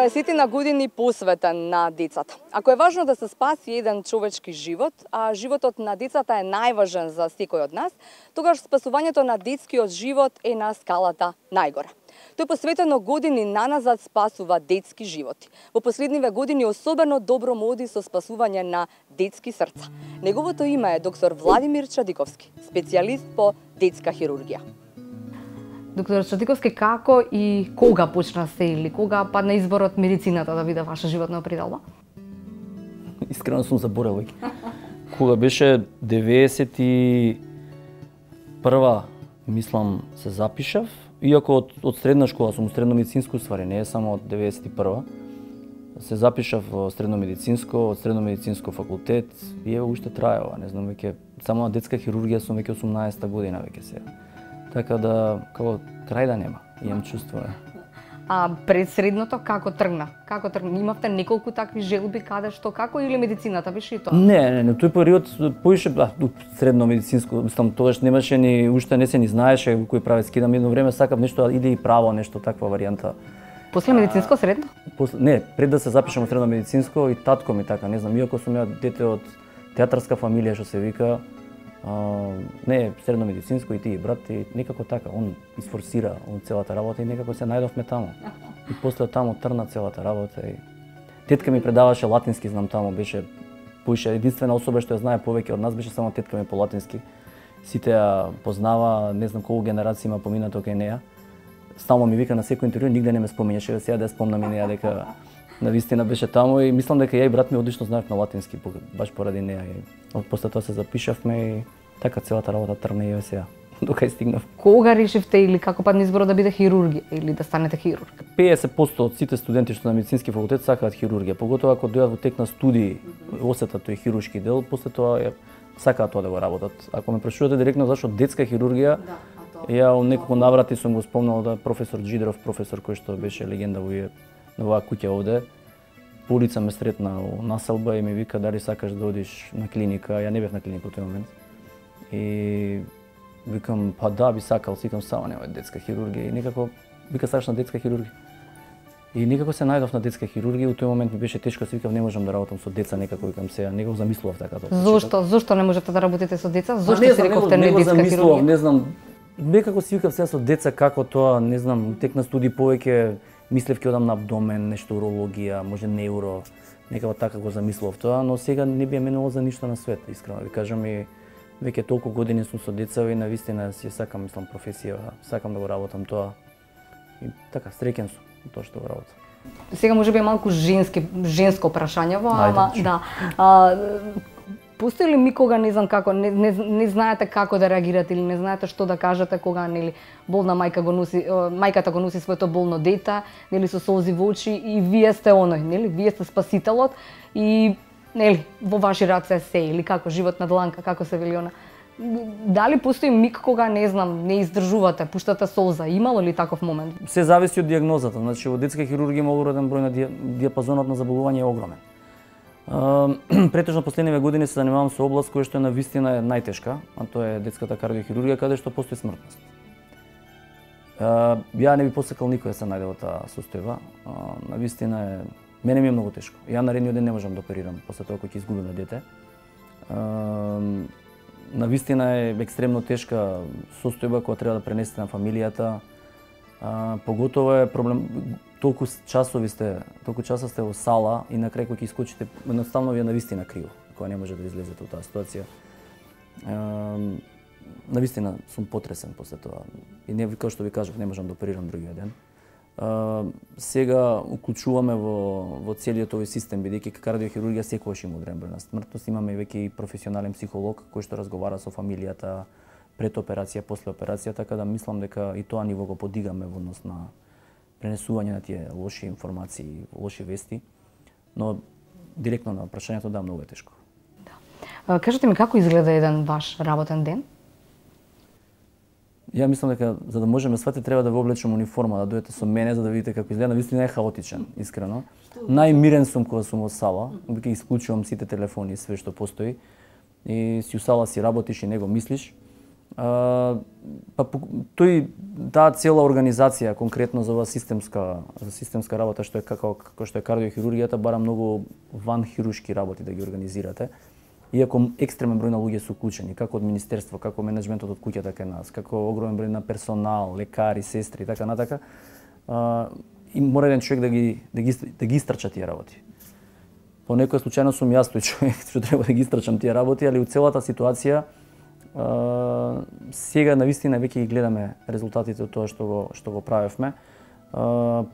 20 години посветен на децата. Ако е важно да се спаси еден човечки живот, а животот на децата е најважен за секој од нас, тогаш спасувањето на детскиот живот е на скалата најгоре. Тој посветено години наназад спасува детски животи. Во последниве години особено добро му оди со спасување на детски срца. Неговото име е доктор Владимир Чадиковски, специјалист по детска хирургија. Доктор Чадиковски, како и кога почна се или кога падна изборот медицината да биде ваша животна определба? Искрено сум заборел веќе. Кога беше 91 мислам се запишав, иако од средна школа сум средно медицинско ствари, не е само од 91 се запишав во средно медицинско, од средно медицинско факултет и ево уште траева, не знам веќе само на детска хирургија сум веќе 18-та година веќе сега. Така да, како крај да нема, имам чувство. А пред средното како тргна? Како тргна? Имавте неколку такви желби каде што како или медицината беше и тоа? Не, тој период поише средно медицинско, мислам тогаш немаше ни уште не се ни знаеше кој прави скидам, едно време сакав нешто иде и право, нешто таква варијанта. После медицинско средно? Не, пред да се запишам во средно медицинско и татко ми така, не знам, иако сум ја дете од театарска фамилија што се вика, не, средно медицинско и тие брат и некако така, он изфорсира целата работа и некако се најдовме таму. И после таму трна целата работа и тетка ми предаваше латински, знам таму беше поише единствена особа што ја знае повеќе од нас беше само тетка ми по латински. Сите ја познава, не знам колку генерации има поминато кај неа. Стално ми вика на секој интервју, нигде не ме спомнеше, сега да ја спомнам и неа дека навистина беше таму и мислам дека ја и брат ми одлично знаев на латински, баш поради неа. После тоа се запишавме и така целата работа тргна и сега, дока и стигнав. Кога решивте или како падна изборот да биде хирургија или да станете хирург? 50% од сите студенти што на медицински факултет сакаат хирургија, поготоа ако дојдат во тек на студии, осетат тој хируршки дел, после тоа сакаат тоа да го работат. Ако ме прашувате директно зашто детска хирургија, ја некако наврати сум го спомнал да професор Джидров, професор кој што беше легенда во оваа куќа овде, по улица ме сретна во населба и ми вика дали сакаш да одиш на клиника, ја не бев на клиника во тој момент. И викам, па да, би сакал, викам, само нема детска хирургија и некако вика сакаш на детска хирургија. И некако се најдов на детска хирургија, во тој момент ми беше тешко, се викам не можам да работам со деца некако, викам сега, не го замислував така тоа. Зошто не можете да работите со деца? Зошто се рековте не детска хирургија? Не знам, некако си викав сега со деца како тоа, не знам, тек на студии повеќе мислев ќе одам на абдомен, нешто урологија, може неуро, некако така го замислував тоа, но сега не би менувал за ништо на свет, искрено ви кажам и веќе толку години сум со деца и навистина си сакам, мислам, професија, сакам да го работам тоа. И така, среќен сум тоа што го работам. Сега може би е малку женско прашање во, ама да. Постои ли ми кога не знам како, не знаете како да реагирате или не знаете што да кажете кога нели болна мајка го носи, мајката го носи своето болно дете, нели со солзи во очи и вие сте оној, нели, вие сте спасителот и нели во ваши раце се или како животна дланка, како се вели она. Дали постои миг кога не знам, не издржувате, пуштате солза, имало ли таков момент? Се зависи од дијагнозата, значи во детска хирургија има огромен број на диапазонот на заболување е огромен. Претежно последниве години се занимавам со област која што е навистина најтешка, а тоа е детската кардиохирургија каде што постои смртност. Ја не би посекал никој да се најде во таа состојба. Навистина е, мене ми е многу тешко. Ја наредниот ден не можам да оперирам после тоа кога ќе изгубиме дете. Навистина е екстремно тешка состојба која треба да пренесете на фамилијата. Поготово е проблем, толку часо сте во сала и на крај кога ќе искочите, едноставно ви е навистина криво, кога не може да излезете од таа ситуација. Навистина сум потресен после тоа. И не како што ви кажав, не можам да оперирам другиот ден. Сега уклучуваме во целиот овој систем, бидејќи кардиохирургија секогаш има одреден број на смртност, имаме веќе и професионален психолог кој што разговара со фамилијата пред операција, после операција, така да мислам дека и тоа ниво го подигаме во однос на пренесување на тие лоши информации, лоши вести, но директно на прашањето да, многу е тешко. Да. Кажете ми како изгледа еден ваш работен ден? Ја мислам дека за да можеме свати треба да ве облечам униформа, да дојдете со мене за да видите како изгледа, навистина е хаотичен, искрено. Најмирен сум кога сум во сала, веќе исклучувам сите телефони и све што постои и си у сала си работиш и него мислиш. таа цела организација конкретно за оваа системска работа што е како што е кардиохирургијата бара многу ванхируршки работи да ги организирате. Иако екстремен број на луѓе се уклучени, како од министерство, како менеджментот од куќата кај нас, како огромен број на персонал, лекари, сестри и така натака, и мора еден човек да ги истрча тие работи. По некој случајно сум јас тој човек што треба да ги истрчам тие работи, али у целата ситуација сега навистина веќе ги гледаме резултатите од тоа што го правевме.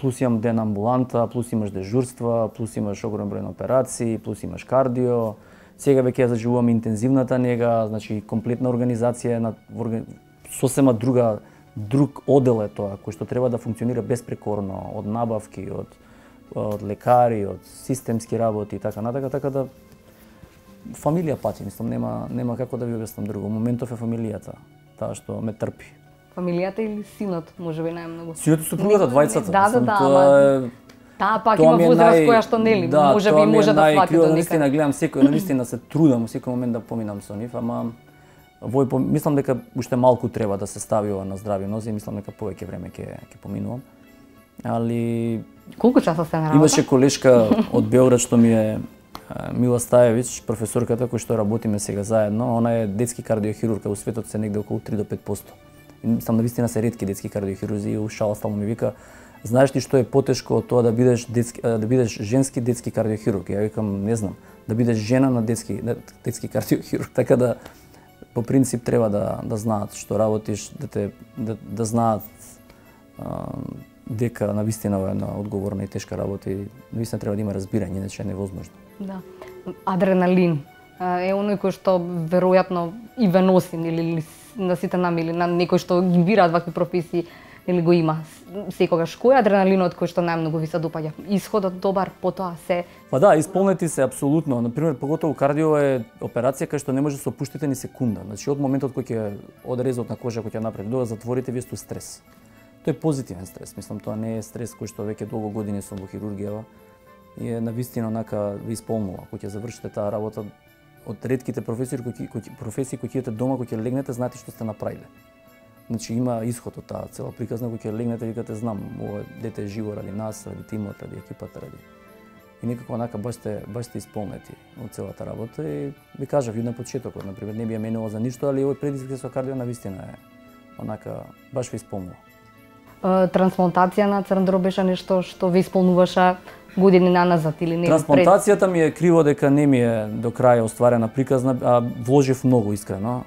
Плюс имам ден амбуланта, плюс имаш дежурства, плюс имаш огромен број на операции, плюс имаш кардио. Сега веќе ја заживуваме интензивната нега, значи комплетна организација на сосема друг одел е тоа кој што треба да функционира безпрекорно од набавки, од лекари, од системски работи и така натака, така да фамилија пати, мислам, нема како да ви објаснам друго. Моментов е фамилијата, таа што ме трпи. Фамилијата или синот, можеби најмногу? Синот и супругата, двајцата. Да, таа пак има возраст која што нели, можеби може да свати до некаде. Наистина гледам наистина се трудам секој момент да поминам со нив, ама мислам дека уште малку треба да се стави ова на здрави нози, мислам дека повеќе време ќе поминувам. Али колку часа сте на работа? Имаше колешка од Белград што ми е Мила Стајевиќ, професорката која што работиме сега заедно, она е детски кардиохирург, у светот се негде околу 3 до 5%. И мислам навистина се ретки детски кардиохирурзи, и шала стално ми вика, знаеш ли што е потешко од тоа да бидеш женски детски кардиохирург? Ја викам, не знам, да бидеш жена на детски кардиохирург, така да по принцип треба да знаат што работиш, да знаат дека навистина е една одговорна и тешка работа и навистина треба да има разбирање, иначе е невозможно. Да. Адреналин е оној кој што веројатно и ве носи или на сите нами или на некој што ги бираат вакви професии или го има секогаш. Кој е адреналинот кој што најмногу ви се допаѓа? Исходот добар, потоа се... Па да, исполнети се апсолутно. Например, поготово кардио е операција кај што не може да се опуштите ни секунда. Значи од моментот кој ќе одрезот на кожа кој ќе направи, до да затворите, вие сте стрес. Тоа е позитивен стрес. Мислам, тоа не е стрес кој што веќе долго години сум во хирургија и е навистина онака ви исполнува. Кога ќе завршите таа работа, од ретките професии кои ќе идете дома, кои ќе легнете, знаете што сте направиле. Значи има исход од таа цела приказна, кој ќе легнете, викате, знам, ова дете е живо ради нас, ради тимот, ради екипата, ради. И некако онака баш сте исполнети од целата работа и ви кажав и на почетокот, например, не би ја менило за ништо, али овој предизвик со кардио навистина е онака баш ви исполнува. Трансплантација на црн дроб беше нешто што ви исполнуваше години наназад или не? Трансплантацијата ми е криво дека не ми е до крај остварена приказна, а вложив многу искрено.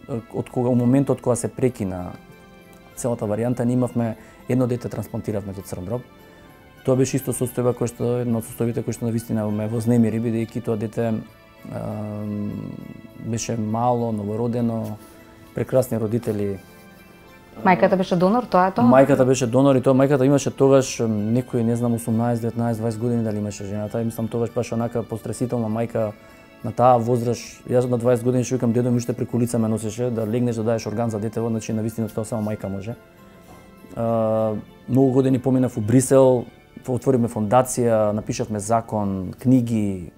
Од моментот кога се прекина целата варијанта, ние имавме едно дете трансплантиравме од црн дроб. Тоа беше исто состојба кој што едно од состојбите кои што навистина ме вознемири, бидејќи тоа дете беше мало, новородено, прекрасни родители. Мајката беше донор, тоа е тоа? Мајката беше донор и тоа мајката имаше тогаш некои, не знам, 18, 19, 20 години дали имаше жената. И мислам тогаш баш онака постресителна мајка на таа возраст. Јас на 20 години што викам дедо ми уште преку лица ме носеше да легнеш да даеш орган за детево, значи навистина тоа само мајка може. Многу години поминав у Брисел, отворивме фондација, напишавме закон, книги.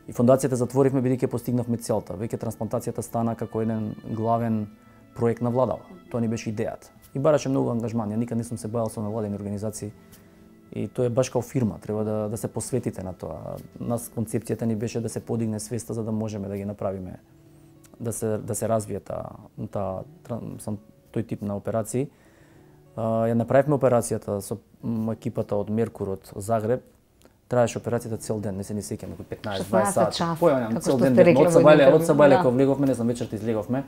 И фондацијата затворивме бидејќи постигнавме целта. Веќе трансплантацијата стана како еден главен проект на владава. Тоа ни беше идејата. И бараше многу ангажман. Ја никад не сум се бавил со невладени организации. И тоа е баш као фирма, треба да се посветите на тоа. Нас концепцијата ни беше да се подигне свеста за да можеме да ги направиме, да се развие тој тип на операции. Ја направивме операцијата со екипата од Меркур од Загреб. Траеше операцијата цел ден, не се ни сеќам, 15-20 сати. Појавам цел ден, од Сабајле кога влеговме, не знам, вечерта излеговме.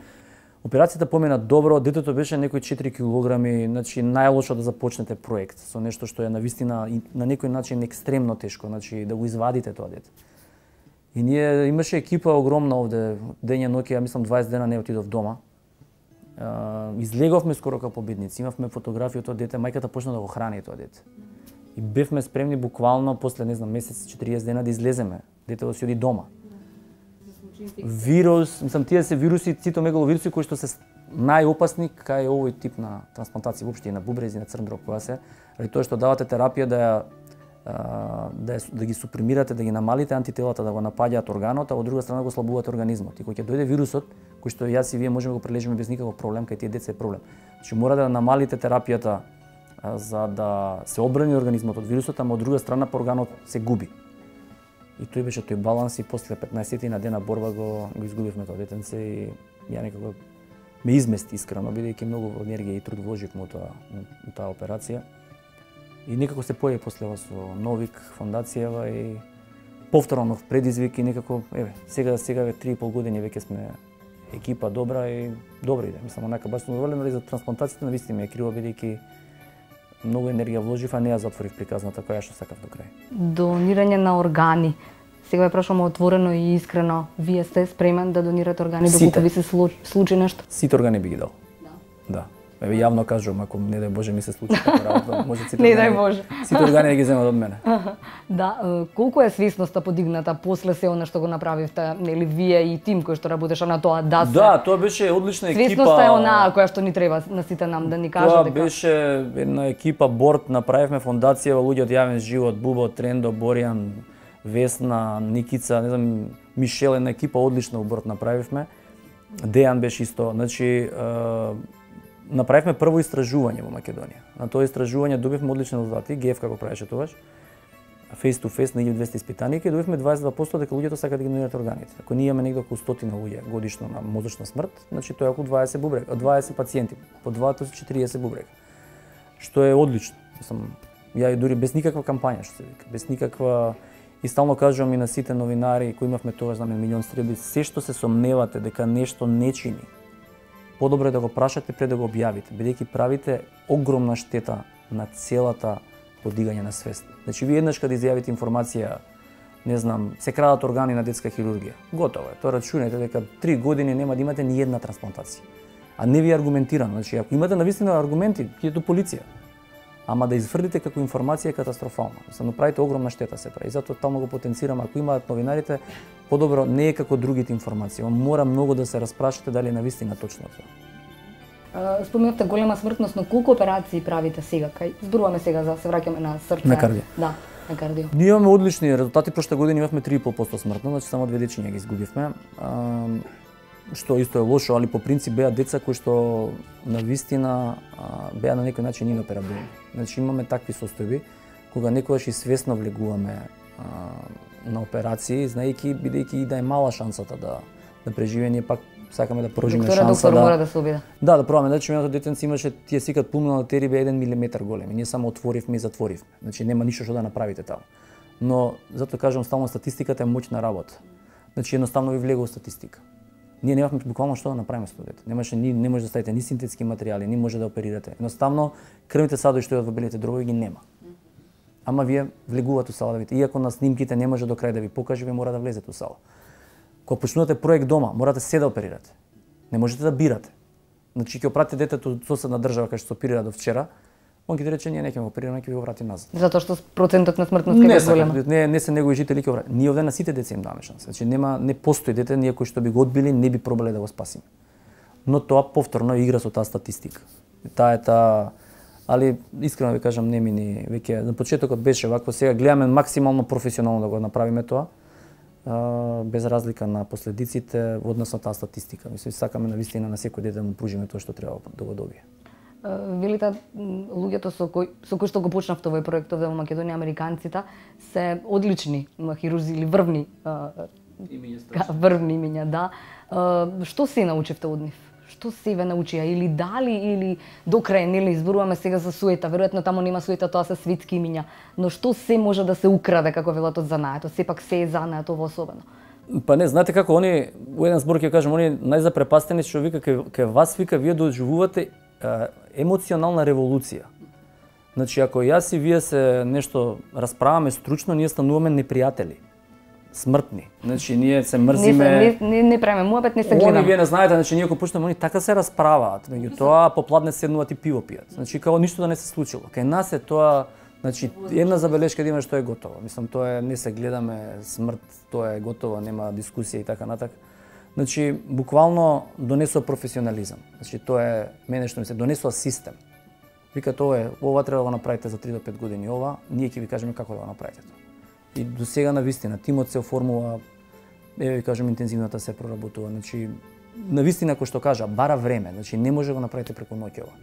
Операцијата помина добро, детето беше некои 4 килограми, значи најлошо да започнете проект со нешто што е навистина на некој начин екстремно тешко, значи да го извадите тоа дете. И ние имаше екипа огромна овде, дење ноќе, ја мислам 20 дена не отидов дома. Излеговме скоро како победници, имавме фотографија од тоа дете, мајката почна да го храни тоа дете. И бевме спремни буквално после, не знам, месец 40 дена да излеземе, детето си оди дома. Вирус, мислам, тие се вируси, цитомегаловируси кои што се најопасни кај овој тип на трансплантација, воопшто и на бубрези, на црн дроб, која се, ради тоа што давате терапија да ја да ги супримирате, да ги намалите антителата, да го напаѓаат органот, а од друга страна го слабуваат организмот. И кога ќе дојде вирусот, кој што јас и вие можеме да го прележиме без никаков проблем, кај тие деца е проблем. Значи мора да намалите терапијата за да се одбрани организмот од вирусот, ама од друга страна органот се губи. И тој беше тој баланс и после 15 на дена борба го изгубивме тоа детенце и ја некако ме измести искрено, бидејќи многу енергија и труд вложивме у таа операција. И некако се појави после со Новик, фондацијава и повторно нов предизвик и некако, сега 3,5 години веќе сме екипа добра и добри иде. Мислам, онака баш сум доволен, али за трансплантацијата навистина ме е криво, бидејќи многу енергија вложив, а не ја затворив приказната која што сакав до крај. Донирање на органи. Сега ја прашувам отворено и искрено. Вие сте спремен да донирате органи доколку ви се случи нешто? Сите органи би ги дал. Да. Еве јавно кажувам, ако не дај Боже ми се случи така работа, може сите не дај Боже. Сите органи да ги земат од мене. Да, колку е свесноста подигната после се она што го направивте, нели вие и тим кој што работеше на тоа да се. Да, тоа беше одлична екипа. Свесноста е онаа која што ни треба на сите нам да ни каже дека. Тоа беше една екипа борд, направивме фондација луѓе од јавен живот, Бубо, Трендо, Боријан, Весна, Никица, не знам, Мишел, една екипа одлична борд направивме. Дејан беше исто, значи направивме прво истражување во Македонија. На тоа истражување добивме одлични резултати, ГЕФ како правеше тогаш. Face to face на 1200 испитаници, добивме 22% дека луѓето сакаат да ги донираат органите. Ако ние имаме негде околу 100 луѓе годишно на мозочна смрт, значи тоа е околу 20 бубрека, 20 пациенти, по 40 бубрека. Што е одлично. Мислам, ја дури без никаква кампања, што се вика, без никаква. И стално кажувам и на сите новинари кои имавме тогаш, знаме, милион стреби, се што се сомневате дека нешто не чини, подобро е да го прашате пред да го објавите, бидејќи правите огромна штета на целата подигање на свест. Значи, вие еднаш кога изјавите информација, не знам, се крадат органи на детска хирургија, готово е. Тоа рачунајте дека 3 години нема да имате ни една трансплантација. А не ви е аргументирано. Значи, ако имате навистина аргументи, ќе до полиција. Ама да изврдите како информација е катастрофална. Се направите огромна штета се прави. Затоа таму го потенцирам, ако имаат новинарите, подобро не е како другите информации. Мора многу да се распрашате дали е навистина точно тоа. Спомнавте голема смртност, но колку операции правите сега? Кај зборуваме сега за се враќаме на срце. На кардио. Да, на кардио. Ние имаме одлични резултати, прошта година имавме 3,5% смртност, значи само 2 дечиња ги изгубивме. Што исто е лошо, али по принцип беа деца кои што навистина беа на некој начин иноперабилни. Значи имаме такви состојби кога некогаш и свесно влегуваме на операции, знаејќи бидејќи и да е мала шансата да преживее, ние пак сакаме да продолжиме шанса доктор мора да се обиде. Да, да пробаме. Значи меното детенце имаше тие сикат пулмонални артерии беа 1 милиметар големи. Ние само отворивме и затворивме. Значи нема ништо што да направите таму. Но затоа кажам стално статистиката е моќна работа. Значи едноставно ви влегува статистика. Ние немавме буквално што да направиме со тоа дете. Не може да ставите ни синтетски материјали, ни може да оперирате. Едноставно крвните садови што идат во белите дробови ги нема. Ама вие влегувате у сала да видите. Иако на снимките не може до крај да ви покаже, вие мора да влезете у сала. Кога почнувате проект дома, морате се да оперирате. Не можете да бирате. Значи ќе опратите детето од соседна држава кај што се оперира до вчера, он ќе ти рече ние не ќе го оперираме, ќе ви го врати назад. Затоа што процентот на смртност е голем. Не се негови жители ќе врати. Ние овде на сите деца им даваме шанса. Значи не постои дете ние кои што би го одбили, не би пробале да го спасиме. Но тоа повторно игра со таа статистика. Али искрено ви кажам, не мини веќе на почетокот беше вакво, сега гледаме максимално професионално да го направиме тоа. Без разлика на последиците во однос на таа статистика. Мислам, сакаме навистина на секој дете да му пружиме тоа што треба да го добие. Велите луѓето со кои што го почнавте овој проект овде во Македонија, американците се одлични хирурзи или врвни имиња, да. Што се научивте од нив? Што се ве научија или дали или до крај, нели изборуваме сега за суета, веројатно таму нема суета, тоа се светски имиња, но што се може да се украде како велат од занаето, сепак се е занаето во особено. Па не, знаете како они, во еден збор ќе кажам, они најзапрепастени што вика кај вас вика вие доживувате емоционална револуција. Значи ако јас и вие се нешто расправаме стручно, ние стануваме непријатели. Смртни. Значи ние се мрзиме. Не правиме муабет, не се гледаме. Вие не знаете, значи ние кога почнеме, они така се расправаат, меѓутоа попладне седнуваат и пиво пијат. Значи како ништо да не се случило. Кај нас е тоа, значи една забелешка да има што е готово. Мислам тоа е не се гледаме смрт, тоа е готово, нема дискусија и така натак. Значи буквално донесува професионализам. Значи тоа е мене што ми се донесува систем. Вика ова треба да го направите за 3 до 5 години ова, ние ќе ви кажеме како да го направите тоа. И до сега на вистина тимот се оформува, ви кажам интензивната се проработува, значи на вистина кој што кажа, бара време, значи не може да го направите преку ноќ ова.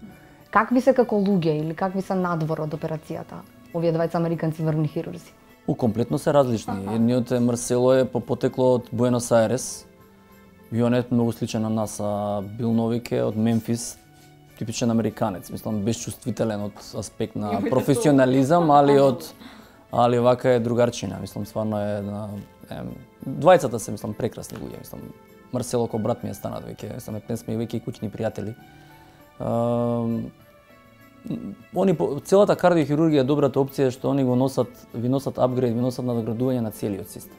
Какви се како луѓе или какви се надвор од операцијата овие двајца американци врвни хирурзи? Комплетно се различни. Едниот е Марсело е по потекло од Буенос Ајрес. И он е многу сличен на нас, а Бил Новик е од Мемфис, типичен американец, мислам безчувствителен од аспект на професионализам, али вака е другарчина, мислам стварно е двајцата се мислам прекрасни луѓе, мислам Марсело ко брат ми е станат веќе, мислам не сме веќе и куќни пријатели. Они целата кардиохирургија е добрата опција што они ви носат апгрейд, ви носат надоградување на целиот систем.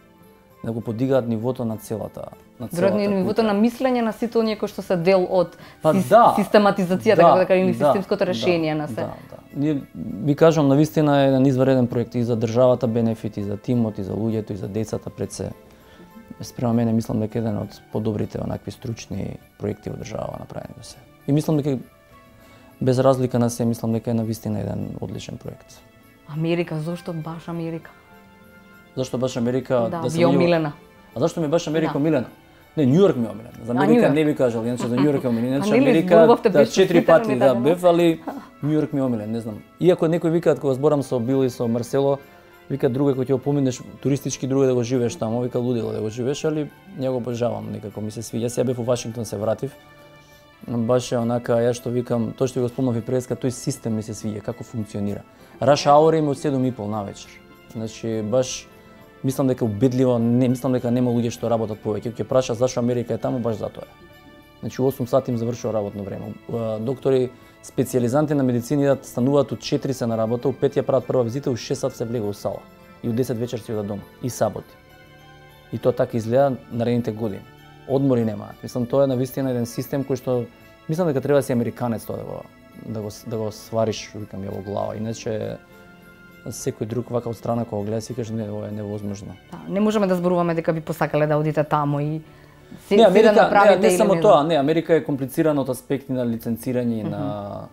Да го подигаат нивото на целата. Веројатно нивото на мислење на сите оние кои што се дел од систематизацијата, како да кажем, или системското решение на се. Ние ви кажам навистина е еден извареден проект и за државата бенефит, и за тимот, и за луѓето, и за децата пред се. Спрема мене мислам дека еден од подобрите онакви стручни проекти во држава направени до се. И мислам дека без разлика на се, мислам дека е навистина еден одличен проект. Америка, зошто баш Америка? Зашто баш Америка? Да се омилена. А зашто ми баш Америка омилена? Не, Њујорк ми е омилен. За Америка не би кажал, иначе за Њујорк е омилен. Иначе Америка 4 пати бев, али Њујорк ми е омилен, не знам. Иако некои викаат кога зборам со Бил и со Марсело, викаат друга кој ќе опоминеш туристички друга да го живееш таму, вика лудило да го живееш, али ја го обожавам, некако ми се свиѓа. Сега бев во Вашингтон, се вратив. Баш е онака, ја што викам, тоа што го спомнав и преска, тој систем ми се свиѓа, како функционира. Rush hour им од 7:30 навечер. Значи баш мислам дека убедливо, не мислам дека нема луѓе што работат повеќе. Ќе праша зашто Америка е таму, баш затоа. Значи 8 сати им завршува работно време. Доктори специјализанти на медицина идат, стануваат од 4 се на работа, у 5 ја прават прва визита, у 6 сати се влега у сала. И у 10 вечер си одат дома. И саботи. И тоа така изгледа наредните години. Одмори немаат. Мислам тоа е навистина еден систем кој што мислам дека треба да си американец тоа да го свариш, викам ја во глава. Иначе секој друг вака од страна кога гледа си каже не, ова е невозможно. Да, не можеме да зборуваме дека би посакале да одите таму и не, Америка, да направите не само тоа, не, Америка е комплицирана од аспекти на лиценцирање на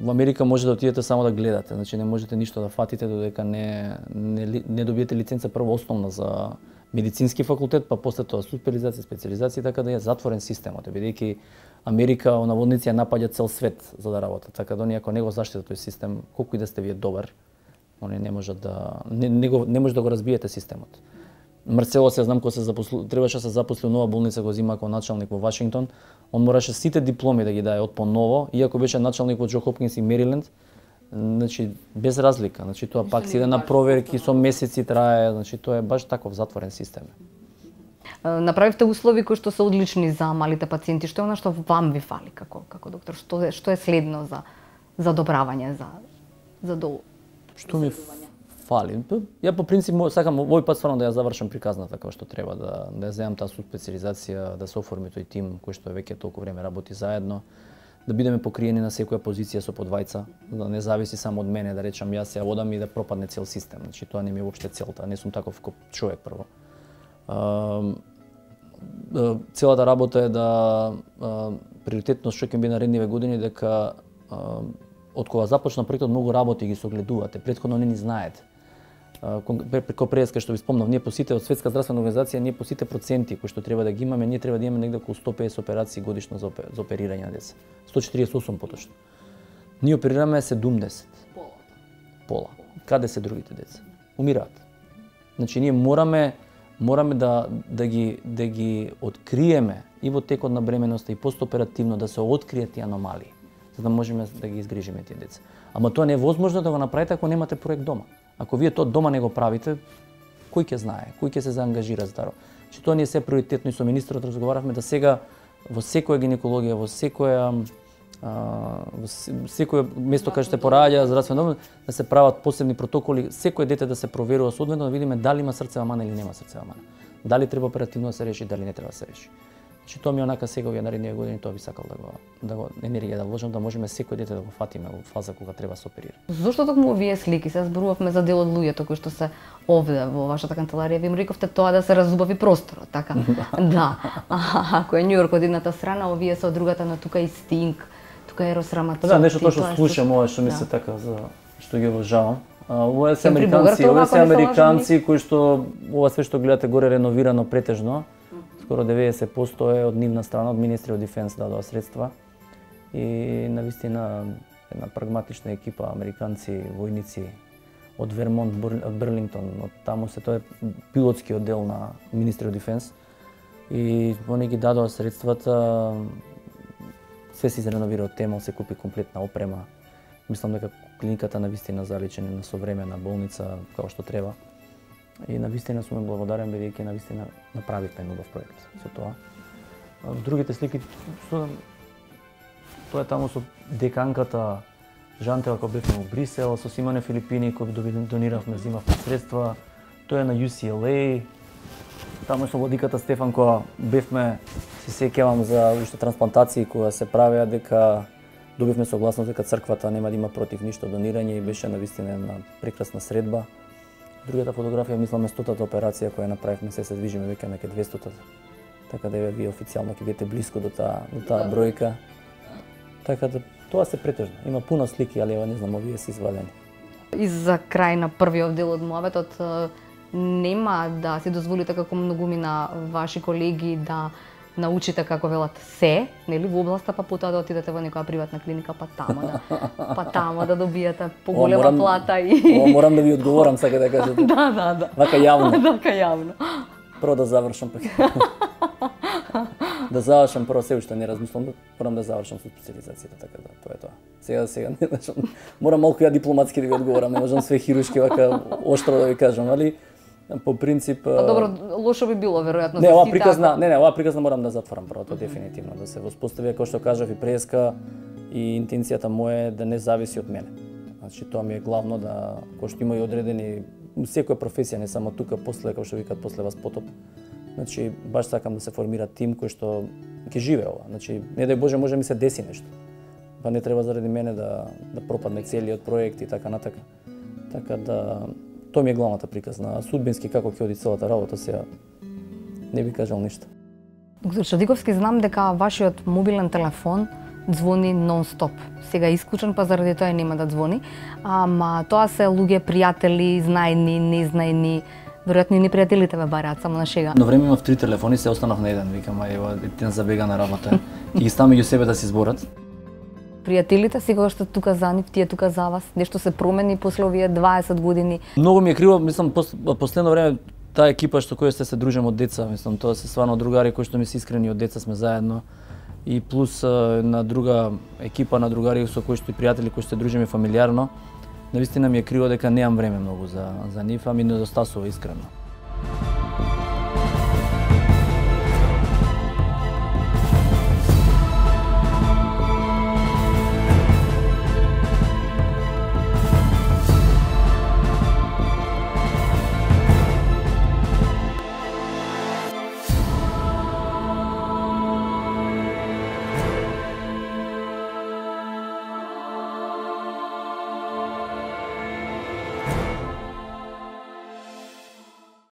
во Америка може да отидете само да гледате, значи не можете ништо да фатите додека не добиете лиценца прво основна за медицински факултет, па после тоа специализација, специализација, така да е затворен системот, бидејќи Америка на водници ја напаѓа цел свет за да работат, така да ако не го заштитат тој систем, колку и да сте вие добар, они не може да го разбиете системот. Марсело се знам кога требаше да се запосли нова болница, го зима како началник во Вашингтон, он мораше сите дипломи да ги даде од поново, иако беше началник во Џо Хопкинс и Мериленд, значи без разлика, значи тоа пак си иде на проверки со месеци трае, значи тоа е баш таков затворен систем. Направивте услови кои што се одлични за малите пациенти, што е она што вам ви фали како доктор, што е следно за добравање, за долу? Што ми фали? Ја по принцип сакам овој пат стварно да ја завршам приказната како што треба, да ја земам таа специализација, да се оформи тој тим кој што веќе толку време работи заедно, да бидеме покриени на секоја позиција со по двајца, да не зависи само од мене, да речам јас ја одам и да пропадне цел систем. Значи тоа не ми е воопште целта, не сум таков човек прво. Целата работа е да приоритетно што ќе би наредниве години дека од кога започна проектот многу работи ги согледувате, претходно не ни знаете. Преко преска што ви спомнав, ние по сите од Светска здравствена организација, ние по сите проценти кои што треба да ги имаме, ние треба да имаме негде околу 150 операции годишно за оперирање на деца. 148 поточно. Ние оперираме 70. Пола. Каде се другите деца? Умираат. Значи ние мораме да ги откриеме и во текот на бременоста и постоперативно да се откријат тие аномалии, за да можеме да ги изгрижиме тие деца. Ама тоа не е возможно да го направите ако немате проект дома. Ако вие тоа дома не го правите, кој ќе знае, кој ќе се заангажира здаро. Че тоа не е се приоритетно и со министрот разговаравме да сега во секоја гинекологија, во секој место каде се пораѓа здравствен дом да се прават посебни протоколи, секој дете да се проверува соодветно да видиме дали има срцева мана или нема срцева мана. Дали треба оперативно да се реши, дали не треба да се реши. Значи тоа ми онака сега овие наредни години тоа би сакал да го енергија да вложам да можеме секој дете да го фатиме во фаза кога треба да се оперира. Зошто токму овие слики? Се зборувавме за дел од луѓето кои што се овде во вашата канцеларија, ви им рековте тоа да се разубави просторот, така? Да. Ако е Њујорк од едната страна, овие се од другата, на тука и Стинг, Тука е Росрамацоти. Да, нешто тоа што слушам, ова што ми се така за што ги уважавам. Ова се американци кои што ова све што гледате горе реновирано претежно, скоро 90% е од нивна страна, од Ministry of Defense дадоа средства. И навистина една прагматична екипа американци, војници од Вермонт, од Берлингтон, од таму се тоа е пилотски оддел на Ministry of Defense. И они ги дадоа средствата, све се изреновира од тема, се купи комплетна опрема. Мислам дека клиниката навистина залечена на современа болница како што треба. И навистина сум благодарен бидејќи навистина направивме убав проект со тоа. Другите слики тоа е таму со деканката Жантева кога бевме во Брисел, со Симоне Филипини кој дониравме, земавме средства. Тоа е на UCLA. Таму со владиката Стефан кога бевме, се сеќавам за уште трансплантации кога се правеа, дека добивме согласност дека црквата нема да има против ништо донирање и беше навистина една прекрасна средба. Другата фотографија мислам е 100-та операција која направивме, се движиме веќе на 200-та. Така да вие официјално ќе бидете блиско до таа бројка. Така да тоа се претежно. Има пуно слики, али не знам, овие се извадени. И за крај на првиот дел од муабетот, нема да си дозволите како многумина ваши колеги да научите како велат се, нели, во областа, па потоа да отидете во некоја приватна клиника, па тамо да добиете поголема плата и морам да ви одговорам, сака да кажете. Да. Вака јавно. Вака јавно. Прво да завршам пак. Да завршам, прво се уште не размислам, морам да завршам со специализацијата, така да тоа е тоа. Сега не можам, морам малку ја дипломатски да ви одговорам, не можам све хируршки вака оштро да ви кажам, али по принцип. Добро, лошо би било веројатно. Не, ова приказна, ова приказна морам да затворам прво, тоа дефинитивно, да се воспостави како што кажав и преска, и интенцијата моја е да не зависи од мене. Значи тоа ми е главно, да кој што има и одредени секоја професија, не само тука, после како што викаат после вас потоп. Значи баш сакам да се формира тим кој што ќе живее ова. Значи не дај Боже може ми се деси нешто. Па не треба заради мене да пропадне целиот проект и така натака. Така да тоа ми е главната приказна. Судбински како ќе оди целата работа, сега не би кажал ништо. Доктор Шадиковски, знам дека вашиот мобилен телефон звони нон-стоп. Сега е исклучен, па заради тоа нема да звони. Ама тоа се луѓе, пријатели, знаени, незнаени. Веројатно и не пријателите ве бараат, само на шега. На време имав 3 телефони, се останав на еден. Викам, ева, еден забега на работа. И ги ставам меѓу себе да се зборат. Пријателите секогаш што тука за нив, тие тука за вас. Нешто се промени после овие 20 години. Многу ми е криво, мислам, последно време таа екипа што која се дружам од деца, мислам, тоа се стварно другари кои што ми се искрени од деца, сме заедно. И плюс на друга екипа на другари со кои што и пријатели кои што се дружиме фамилиарно. Навистина ми е криво дека немам време многу за нив, а ми недостасува искрено.